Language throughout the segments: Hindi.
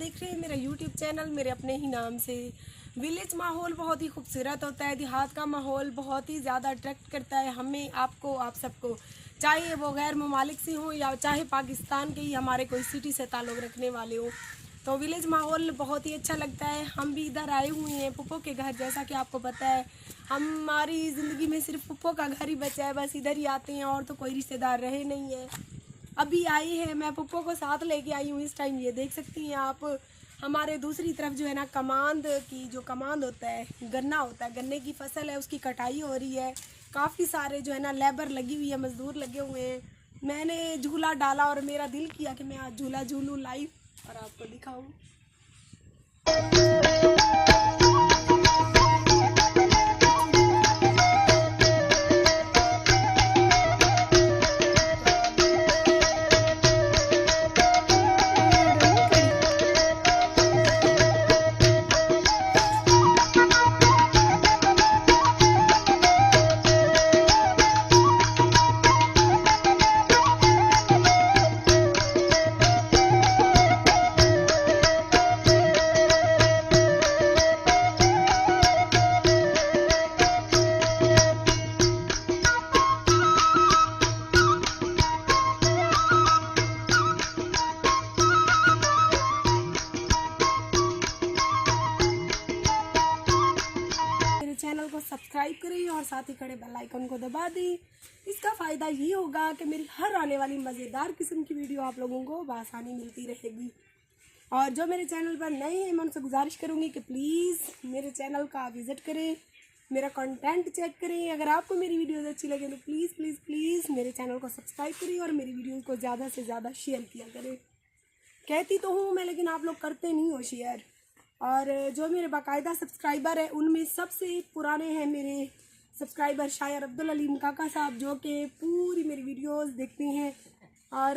देख रहे हैं मेरा यूट्यूब चैनल मेरे अपने ही नाम से। विलेज माहौल बहुत ही खूबसूरत होता है, देहात का माहौल बहुत ही ज़्यादा अट्रैक्ट करता है हमें, आपको, आप सबको, चाहे वो गैर ममालिक से हों या चाहे पाकिस्तान के ही हमारे कोई सिटी से ताल्लुक़ रखने वाले हो। तो विलेज माहौल बहुत ही अच्छा लगता है। हम भी इधर आए हुए हैं पुप्पो के घर, जैसा कि आपको पता है हमारी ज़िंदगी में सिर्फ पुप्पो का घर ही बचा है, बस इधर ही आते हैं और तो कोई रिश्तेदार रहे नहीं है। अभी आई है, मैं पुप्पो को साथ लेके आई हूँ इस टाइम। ये देख सकती हैं आप, हमारे दूसरी तरफ जो है ना कमांद की, जो कमांद होता है, गन्ना होता है, गन्ने की फसल है, उसकी कटाई हो रही है। काफ़ी सारे जो है ना लेबर लगी हुई है, मज़दूर लगे हुए हैं। मैंने झूला डाला और मेरा दिल किया कि मैं आज झूला झूलूँ लाइव और आपको दिखाऊँ। चैनल को सब्सक्राइब करें और साथ ही खड़े बेल आइकन को दबा दें। इसका फ़ायदा ये होगा कि मेरी हर आने वाली मज़ेदार किस्म की वीडियो आप लोगों को बआसानी मिलती रहेगी। और जो मेरे चैनल पर नए हैं, मैं उनसे गुजारिश करूँगी कि प्लीज़ मेरे चैनल का विज़िट करें, मेरा कंटेंट चेक करें। अगर आपको मेरी वीडियोज़ अच्छी लगे तो प्लीज़ प्लीज़ प्लीज़ मेरे चैनल को सब्सक्राइब करें और मेरी वीडियोज़ को ज़्यादा से ज़्यादा शेयर किया करें। कहती तो हूँ मैं, लेकिन आप लोग करते नहीं हो शेयर। और जो मेरे बाकायदा सब्सक्राइबर है उनमें सबसे पुराने हैं मेरे सब्सक्राइबर शायर अब्दुल अलीम काका साहब, जो कि पूरी मेरी वीडियोस देखते हैं। और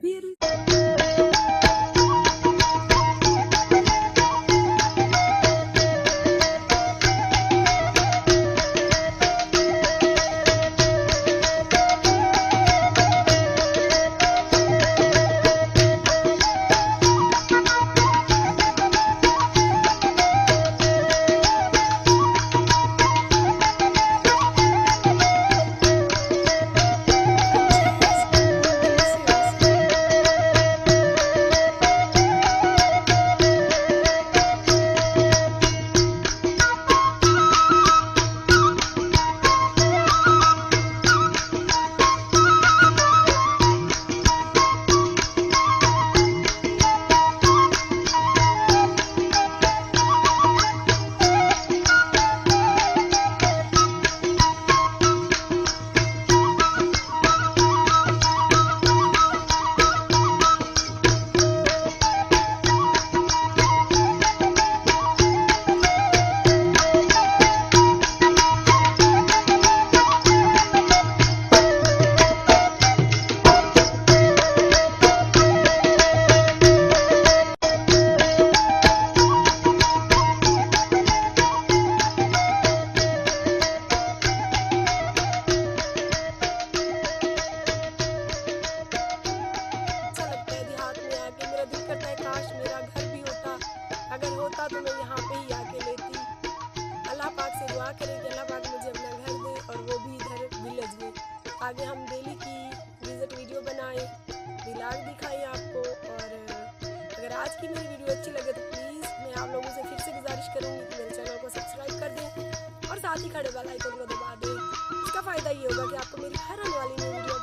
फिर अगर होता तो मैं यहाँ पे ही आके लेती। अल्लाह पाक से दुआ करें कि अल्लाह पाक मुझे अपना घर दे और वो भी इधर विलेज में। आगे हम डेली की विजिट वीडियो बनाएं, व्लॉग दिखाएं आपको। और अगर आज की मेरी वीडियो अच्छी लगे तो प्लीज़ मैं आप लोगों से फिर से गुजारिश करूँगी कि मेरे चैनल को सब्सक्राइब कर दें और साथ ही खड़े बेल आइकन को दबा दें। इसका फ़ायदा ये होगा कि आपको मेरी हर आने वाली वीडियो